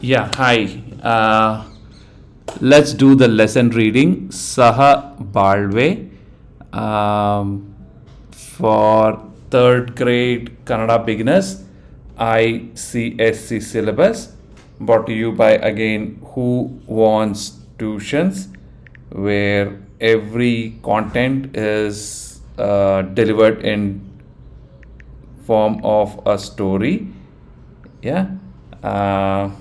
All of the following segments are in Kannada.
Yeah, hi. Let's do the lesson reading. Saha Balve for third grade Kannada beginners, ICSC syllabus. Brought to you by again Who Wants Tuitions, where every content is delivered in form of a story. Yeah. uh,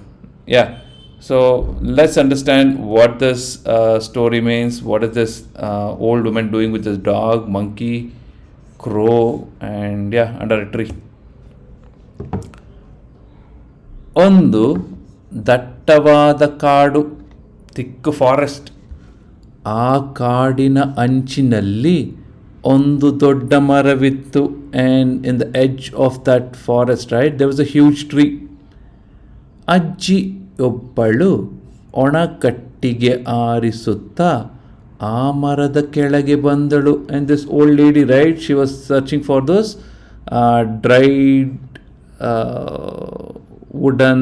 yeah, so let's understand what this story means. What is this old woman doing with this dog, monkey, crow, and yeah, under a tree? ಒಂದು ದಟ್ಟವಾದ ಕಾಡು, thick ಫಾರೆಸ್ಟ್. ಆ ಕಾಡಿನ ಅಂಚಿನಲ್ಲಿ ಒಂದು ದೊಡ್ಡ ಮರವಿತ್ತು. And in the edge of that forest, right, there was a huge tree. ಅಜ್ಜಿಯೊಬ್ಬಳು ಒಣ ಕಟ್ಟಿಗೆ ಆರಿಸುತ್ತಾ ಆ ಮರದ ಕೆಳಗೆ ಬಂದಳು. And this old lady, right, she was searching for those dried wooden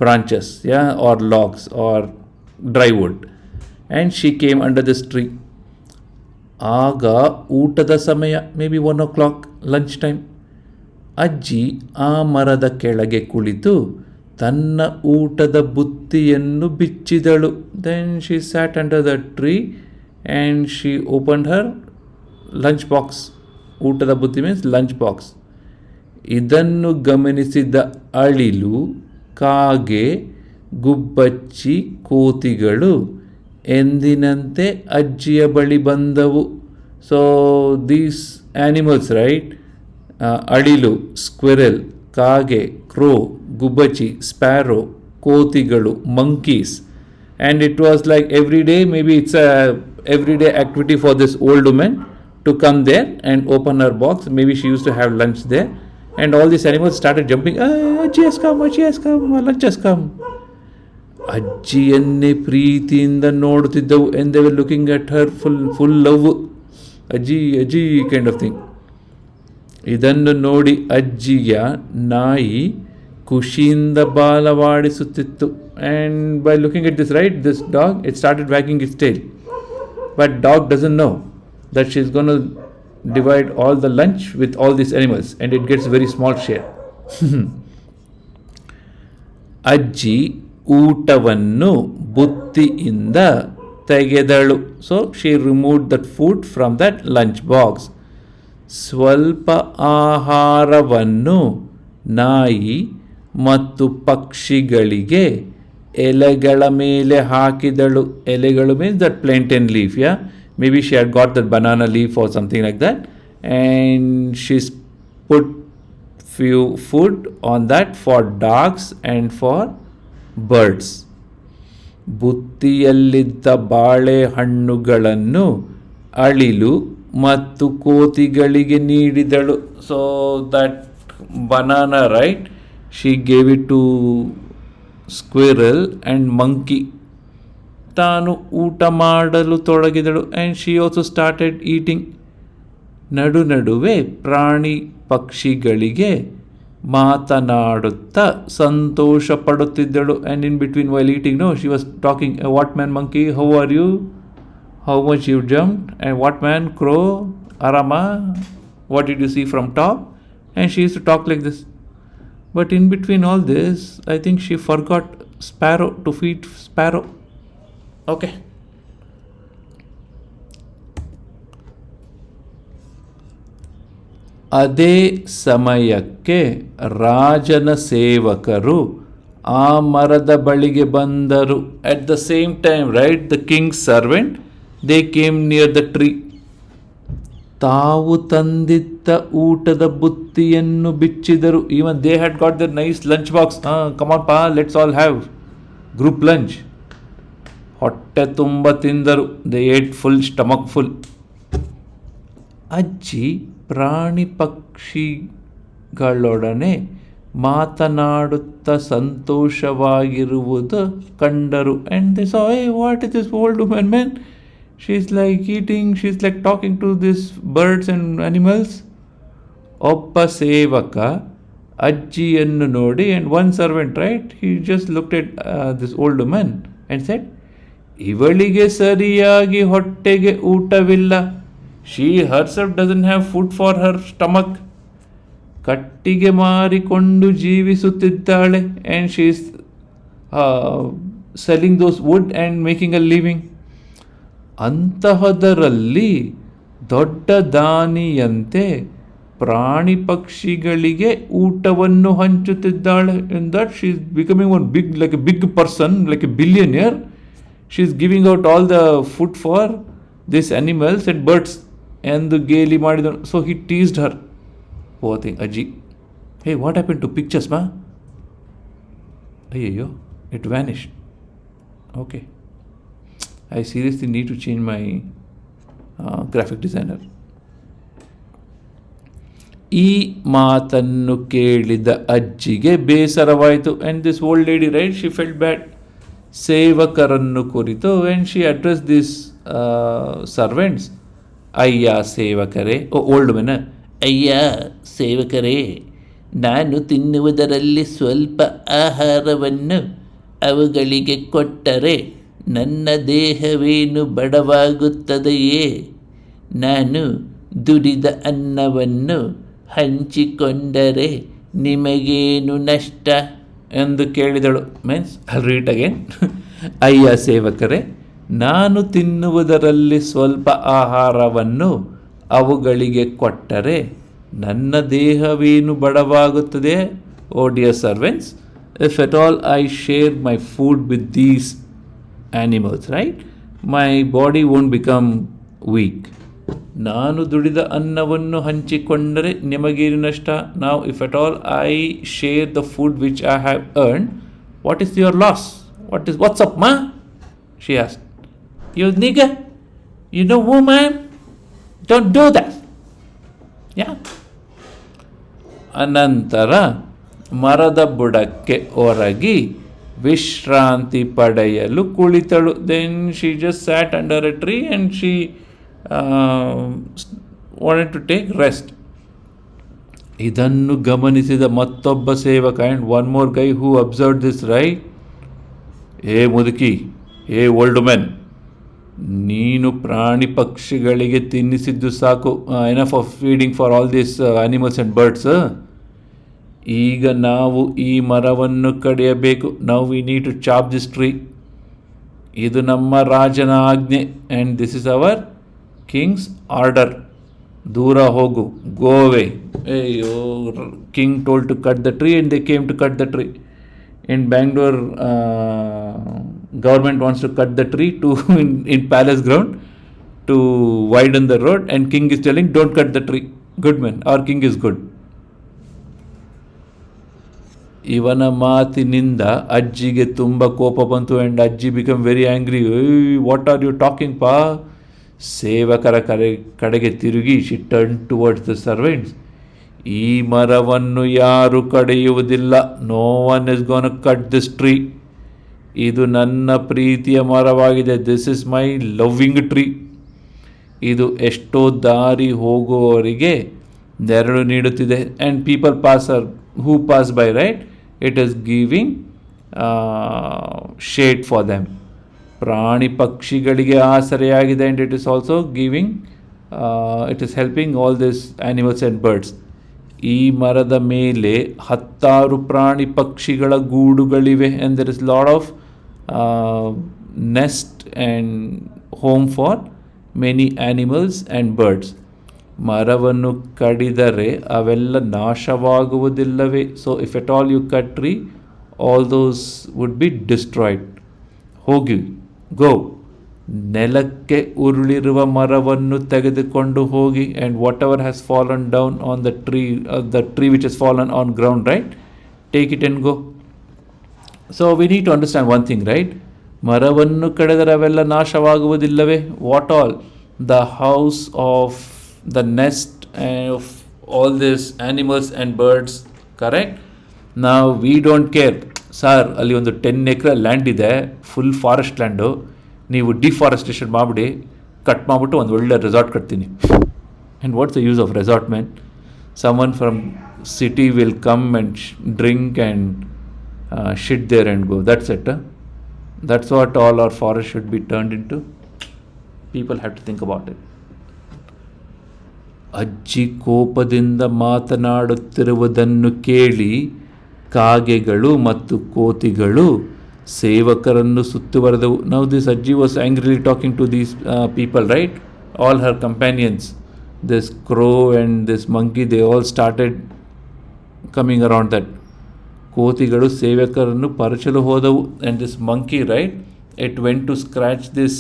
branches, yeah, or logs or dry wood, and she came under this tree. ಆಗ ಊಟದ ಸಮಯ, may be 1 o'clock, lunch time. ಅಜ್ಜಿ ಆ ಮರದ ಕೆಳಗೆ ಕುಳಿತು ತನ್ನ ಊಟದ ಬುತ್ತಿಯನ್ನು ಬಿಚ್ಚಿದಳು. Then she sat under the tree and she opened her lunch box. ಊಟದ ಬುತ್ತಿ ಮೀನ್ಸ್ ಲಂಚ್ ಬಾಕ್ಸ್. ಇದನ್ನು ಗಮನಿಸಿದ ಅಳಿಲು, ಕಾಗೆ, ಗುಬ್ಬಚ್ಚಿ, ಕೋತಿಗಳು ಎಂದಿನಂತೆ ಅಜ್ಜಿಯ ಬಳಿ ಬಂದವು. ಸೊ ದೀಸ್ ಆ್ಯನಿಮಲ್ಸ್, ರೈಟ್, ಅಳಿಲು, ಸ್ಕ್ವಿರಲ್, ಕಾಗೆ, ಕ್ರೋ, ಗುಬ್ಬಚ್ಚಿ, ಸ್ಪ್ಯಾರೋ, ಕೋತಿಗಳು, monkeys. And it was like every day, may be it's a every day activity for this old women to come there and open her box. Maybe she used to have lunch there, and all these animals started jumping. Ajji has come, lunch has come. ಅಜ್ಜಿಯನ್ನೇ ಪ್ರೀತಿಯಿಂದ ನೋಡುತ್ತಿದ್ದವು. and they were looking at her full love. ಅಜ್ಜಿ ಅಜ್ಜಿ ಕೈಂಡ್ ಆಫ್ ಥಿಂಗ್. ಇದನ್ನು ನೋಡಿ ಅಜ್ಜಿಯ ನಾಯಿ ಖುಷಿಯಿಂದ ಬಾಲವಾಡಿಸುತ್ತಿತ್ತು. and by looking at this, right, this dog, it started wagging its tail. But dog doesn't know that she's going to divide all the lunch with all these animals, and it gets very small share. ಅಜ್ಜಿ ಊಟವನ್ನು ಬುತ್ತಿಯಿಂದ ತೆಗೆದಳು. So she removed that food from that lunch box. ಸ್ವಲ್ಪ ಆಹಾರವನ್ನು ನಾಯಿ ಮತ್ತು ಪಕ್ಷಿಗಳಿಗೆ ಎಲೆಗಳ ಮೇಲೆ ಹಾಕಿದಳು. ಎಲೆಗಳು means that plantain leaf, yeah. Maybe she had got that banana leaf or something like that, and she's put few food on that for dogs and for birds. ಬುತ್ತಿಯಲ್ಲಿದ್ದ ಬಾಳೆಹಣ್ಣುಗಳನ್ನು ಅಳಿಲು ಮತ್ತು ಕೋತಿಗಳಿಗೆ ನೀಡಿದಳು. So that banana, right, she gave it to squirrel and monkey. ತಾನು ಊಟ ಮಾಡಲು ತೊಡಗಿದಳು. And she also started eating. ನಡುವೆ ಪ್ರಾಣಿ ಪಕ್ಷಿಗಳಿಗೆ ಮಾತನಾಡುತ್ತಾ ಸಂತೋಷ ಪಡುತ್ತಿದ್ದಳು. And in between while eating, no, she was talking. What man monkey, how are you, how much you jumped, and what man crow, ಆರಾಮ, what did you see from top. And she use to talk like this. But in between all this, I think she forgot sparrow to feed sparrow. Okay, ಅದೇ ಸಮಯಕ್ಕೆ ರಾಜನ ಸೇವಕರು ಆ ಮರದ ಬಳಿಗೆ ಬಂದರು. At the same time, right, the king's servant, they came near the tree. ತಾವು ತಂದಿದ್ದ ಊಟದ ಬುತ್ತಿಯನ್ನು ಬಿಚ್ಚಿದರು. Even they had got their nice lunch box. Come on ಪಾ, let's all have group lunch. ಹೊಟ್ಟೆ ತುಂಬ ತಿಂದರು. They ate full, stomach full. ಅಜ್ಜಿ ಪ್ರಾಣಿ ಪಕ್ಷಿಗಳೊಡನೆ ಮಾತನಾಡುತ್ತಾ ಸಂತೋಷವಾಗಿರುವುದು ಕಂಡರು. And they saw, what is this old woman, man, she is like eating, she is like talking to this birds and animals. ಒಬ್ಬ ಸೇವಕ ಅಜ್ಜಿಯನ್ನು ನೋಡಿ, and one servant, right, he just looked at this old woman and said, ಇವಳಿಗೆ ಸರಿಯಾಗಿ ಹೊಟ್ಟೆಗೆ ಊಟವಿಲ್ಲ. She herself doesn't have food for her stomach. ಕಟ್ಟಿಗೆ ಮಾರಿಕೊಂಡು ಜೀವಿಸುತ್ತಿದ್ದಾಳೆ, and she is selling those wood and making a living. ಅಂತಹದರಲ್ಲಿ ದೊಡ್ಡ ದಾನಿಯಂತೆ ಪ್ರಾಣಿ ಪಕ್ಷಿಗಳಿಗೆ ಊಟವನ್ನು ಹಂಚುತ್ತಿದ್ದಾಳೆ. In that she is becoming one big, like a big person, like a billionaire. She is giving out all the food for this animals and birds ಎಂದು ಗೇಲಿ ಮಾಡಿದನು. So he ಟೀಸ್ಡ್ Har. Oh thing ಅಜ್ಜಿ, hey what happen to pictures ಮಾ? ಅಯ್ಯಯ್ಯೋ, it vanished. Okay, I seriously need to change my graphic designer. ಈ ಮಾತನ್ನು ಕೇಳಿದ ಅಜ್ಜಿಗೆ ಬೇಸರವಾಯಿತು. And this old lady, right, she felt bad. ಸೇವಕರನ್ನು ಕುರಿತು, and she address this servants. ಅಯ್ಯ ಸೇವಕರೇ, ಓಲ್ಡ್ ಮೆನ್, ಅಯ್ಯ ಸೇವಕರೇ, ನಾನು ತಿನ್ನುವುದರಲ್ಲಿ ಸ್ವಲ್ಪ ಆಹಾರವನ್ನು ಅವುಗಳಿಗೆ ಕೊಟ್ಟರೆ ನನ್ನ ದೇಹವೇನು ಬಡವಾಗುತ್ತದೆಯೇ? ನಾನು ದುಡಿದ ಅನ್ನವನ್ನು ಹಂಚಿಕೊಂಡರೆ ನಿಮಗೇನು ನಷ್ಟ ಎಂದು ಕೇಳಿದಳು. Means I read again. ಅಯ್ಯ ಸೇವಕರೇ, ನಾನು ತಿನ್ನುವುದರಲ್ಲಿ ಸ್ವಲ್ಪ ಆಹಾರವನ್ನು ಅವುಗಳಿಗೆ ಕೊಟ್ಟರೆ ನನ್ನ ದೇಹವೇನು ಬಡವಾಗುತ್ತದೆ? Oh dear servants, if at all I share my food with these animals, right, my body won't become weak. ನಾನು ದುಡಿದ ಅನ್ನವನ್ನು ಹಂಚಿಕೊಂಡರೆ ನಿಮಗೇನು ನಷ್ಟ? Now if at all I share the food which I have earned, what is your loss? What's up, ma? She asked. You nigger, you know who I am? Don't do that. Yeah. ಅನಂತರ ಮರದ ಬುಡಕ್ಕೆ ಒರಗಿ ವಿಶ್ರಾಂತಿ ಪಡೆಯಲು ಕುಳಿತಳು. Then she just sat under a tree and she wanted to take rest. ಇದನ್ನು ಗಮನಿಸಿದ ಮತ್ತೊಬ್ಬ ಸೇವಕ, and one more guy who observe this, right, ಏ ಮುದುಕಿ, ಏ ಓಲ್ಡ್ ಮೆನ್, ನೀನು ಪ್ರಾಣಿ ಪಕ್ಷಿಗಳಿಗೆ ತಿನ್ನಿಸಿದ್ದು ಸಾಕು. Enough of feeding for all these animals and birds. ಈಗ ನಾವು ಈ ಮರವನ್ನು ಕಡಿಯಬೇಕು. Now we need to chop this tree. ಇದು ನಮ್ಮ ರಾಜನ ಆಜ್ಞೆ, and this is our king's order. ದೂರ ಹೋಗು, ಗೋ ಅವೇ. ಅಯ್ಯೋ, king told to cut the tree and they came to cut the tree. In Bangalore government wants to cut the tree to in palace ground to widen the road, and king is telling don't cut the tree. Good man, our king is good. ಇವನ ಮಾತಿನಿಂದ ಅಜ್ಜಿಗೆ ತುಂಬ ಕೋಪ ಬಂತು. ಆ್ಯಂಡ್ ಅಜ್ಜಿ become very angry. What are you talking ಪಾ? ಸೇವಕರ ಕಡೆಗೆ ತಿರುಗಿ she turn towards the servants. ಈ ಮರವನ್ನು ಯಾರು ಕಡಿಯುವುದಿಲ್ಲ. No one is gonna cut this tree. ಇದು ನನ್ನ ಪ್ರೀತಿಯ ಮರವಾಗಿದೆ. This is my loving tree. ಇದು ಎಷ್ಟೋ ದಾರಿ ಹೋಗುವವರಿಗೆ ನೆರಳು ನೀಡುತ್ತಿದೆ. And people who pass by, right, it is giving shade for them. ಪ್ರಾಣಿ ಪಕ್ಷಿಗಳಿಗೆ ಆಸರೆಯಾಗಿದೆ. And it is also giving, it is helping all this animals and birds. ಈ ಮರದ ಮೇಲೆ 10 ಪ್ರಾಣಿ ಪಕ್ಷಿಗಳ ಗೂಡುಗಳಿವೆ. And there is lot of nest and home for many animals and birds. ಮರವನ್ನು ಕಡಿದರೆ ಅವೆಲ್ಲ ನಾಶವಾಗುವುದಿಲ್ಲವೇ? So if at all you cut tree, all those would be destroyed. ಹೋಗಿ, ಗೋ, ನೆಲಕ್ಕೆ ಉರುಳಿರುವ ಮರವನ್ನು ತೆಗೆದುಕೊಂಡು ಹೋಗಿ. And whatever has fallen down on the tree which has fallen on ground, right, take it and go. So we need to understand one thing, right, ಮರವನ್ನು ಕಡಿದರೆ ಅವೆಲ್ಲ ನಾಶವಾಗುವುದಿಲ್ಲವೇ? What all? The house of the nest of all these animals and birds, correct? Now we don't care. Sir, ಅಲ್ಲಿ ಒಂದು 10 acre ಲ್ಯಾಂಡ್ ಇದೆ, ಫುಲ್ ಫಾರೆಸ್ಟ್ ಲ್ಯಾಂಡು, ನೀವು ಡಿಫಾರೆಸ್ಟೇಷನ್ ಮಾಡಿಬಿಡಿ, ಕಟ್ ಮಾಡಿಬಿಟ್ಟು ಒಂದು ಒಳ್ಳೆ ರೆಸಾರ್ಟ್ ಕಟ್ತೀನಿ. And what's the use of resort man? Someone from city will come and drink and shit there and go. That's it. That's what all our forests should be turned into. People have to think about it. ಅಜ್ಜಿ ಕೋಪದಿಂದ ಮಾತನಾಡುತ್ತಿರುವುದನ್ನು ಕೇಳಿ ಕಾಗೆಗಳು ಮತ್ತು ಕೋತಿಗಳು ಸೇವಕರನ್ನು ಸುತ್ತುವರೆದವು. Now this Ajji was angrily talking to these people, right? All her companions, this crow and this monkey, they all started coming around that. ಕೋತಿಗಳು ಸೇವಕರನ್ನು ಪರಚಲು ಹೋದವು. And this monkey, right, it went to scratch this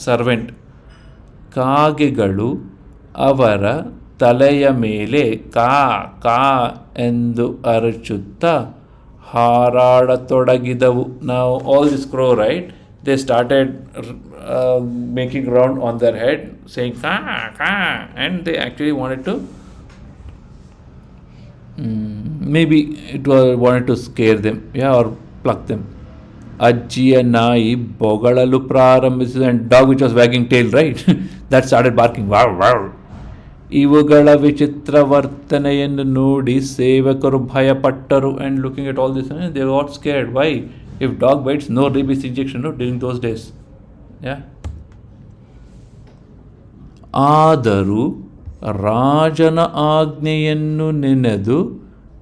servant. ಕಾಗೆಗಳು ಅವರ ತಲೆಯ ಮೇಲೆ ಕಾ ಕಾ ಎಂದು ಅರಚುತ್ತಾ ಹಾರಾಡತೊಡಗಿದವು. Now all this crow, right, they started making round on their head saying ka ka, and they actually wanted to maybe it was wanted to scare them, or pluck them. ಅಜ್ಜಿಯ ನಾಯಿ ಬೊಗಳಲು ಪ್ರಾರಂಭಿಸಿದ, and dog which was wagging tail, right, that started barking wow wow. ಇವುಗಳ ವಿಚಿತ್ರ ವರ್ತನೆಯನ್ನು ನೋಡಿ ಸೇವಕರು ಭಯಪಟ್ಟರು. And looking at all this, they got scared. Why? If dog bites, no rabies injection during those days. ಆದರೂ ರಾಜನ ಆಜ್ಞೆಯನ್ನು ನೆನೆದು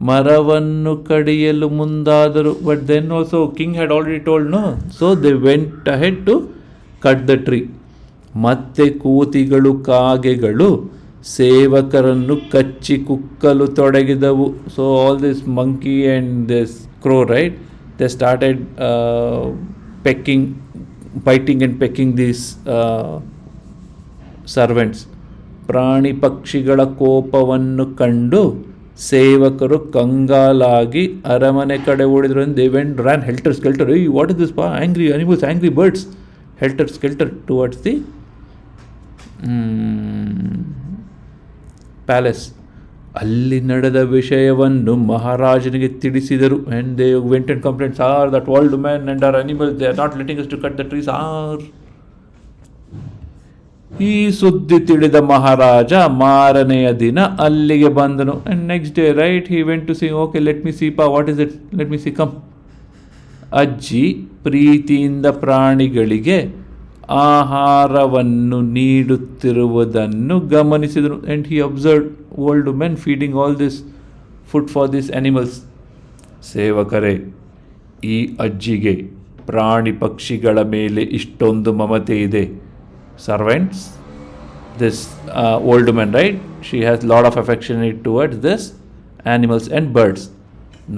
ಮರವನ್ನು ಕಡಿಯಲು ಮುಂದಾದರು. But then also king had already told no, so they went ahead to cut the tree. ಮತ್ತೆ ಕೋತಿಗಳು ಕಾಗೆಗಳು ಸೇವಕರನ್ನು ಕಚ್ಚಿ ಕುಕ್ಕಲು ತೊಡಗಿದವು. So all this monkey and this crow, right, they started biting and pecking these servants. ಪ್ರಾಣಿ ಪಕ್ಷಿಗಳ ಕೋಪವನ್ನು ಕಂಡು ಸೇವಕರು ಕಂಗಾಲಾಗಿ ಅರಮನೆ ಕಡೆ ಓಡಿದ್ರು. They ran helter skelter. Hey, what is this? Angry animals, angry birds. Helter skelter towards the palace. ಅಲ್ಲಿ ನಡೆದ ವಿಷಯವನ್ನು ಮಹಾರಾಜನಿಗೆ ತಿಳಿಸಿದರು. And they went and complained, sir, that old man and our animals, they are not letting us to cut the trees, sir. ಈ ಸುದ್ದಿ ತಿಳಿದ ಮಹಾರಾಜ ಮಾರನೆಯ ದಿನ ಅಲ್ಲಿಗೆ ಬಂದನು. And next day, right, he went to see, okay, let me see, what is it, let me see, come. ಅಜ್ಜಿ ಪ್ರೀತಿಯಿಂದ ಪ್ರಾಣಿಗಳಿಗೆ ಆಹಾರವನ್ನು ನೀಡುತ್ತಿರುವುದನ್ನು ಗಮನಿಸಿದನು. And he observed old men feeding all this food for these animals. ಸೇವಕರೇ, ಈ ಅಜ್ಜಿಗೆ ಪ್ರಾಣಿ ಪಕ್ಷಿಗಳ ಮೇಲೆ ಇಷ್ಟೊಂದು ಮಮತೆ ಇದೆ. Servants, this old woman, right, she has lot of affection towards this animals and birds.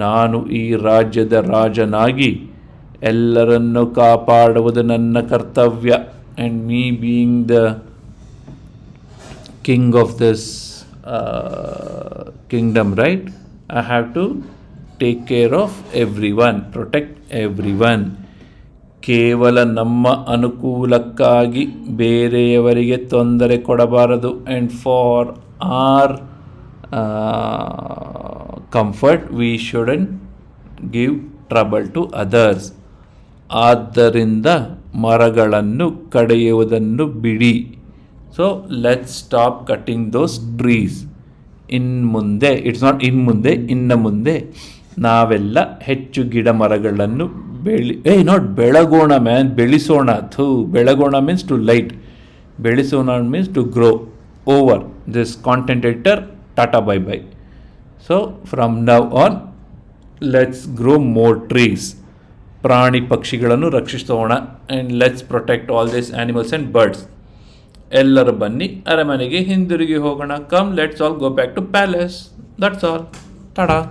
ನಾನು ಈ ರಾಜ್ಯದ ರಾಜನಾಗಿ ಎಲ್ಲರನ್ನು ಕಾಪಾಡುವುದು ನನ್ನ ಕರ್ತವ್ಯ. And me being the king of this kingdom, right, I have to take care of everyone, protect everyone. ಕೇವಲ ನಮ್ಮ ಅನುಕೂಲಕ್ಕಾಗಿ ಬೇರೆಯವರಿಗೆ ತೊಂದರೆ ಕೊಡಬಾರದು. And for our comfort we shouldn't give trouble to others. ಆದ್ದರಿಂದ ಮರಗಳನ್ನು ಕಡಿಯುವುದನ್ನು ಬಿಡಿ. So let's stop cutting those trees. ಇನ್ಮುಂದೆ, ಇಟ್ಸ್ ನಾಟ್ ಇನ್ಮುಂದೆ, ಇನ್ನು ಮುಂದೆ ನಾವೆಲ್ಲ ಹೆಚ್ಚು ಗಿಡ ಮರಗಳನ್ನು ನಾಟ್ ಬೆಳಗೋಣ ಮ್ಯಾನ್, ಬೆಳೆಸೋಣ. ಬೆಳಗೋಣ ಮೀನ್ಸ್ ಟು ಲೈಟ್, ಬೆಳೆಸೋಣ means to grow over this content editor. Tata bye bye. So from now on let's grow more trees. ಪ್ರಾಣಿ ಪಕ್ಷಿಗಳನ್ನು ರಕ್ಷಿಸೋಣ. And let's protect all this animals and birds. ಎಲ್ಲರೂ ಬನ್ನಿ ಅರಮನೆಗೆ ಹಿಂದಿರುಗಿ ಹೋಗೋಣ. Come, let's all go back to palace. That's all. Tata.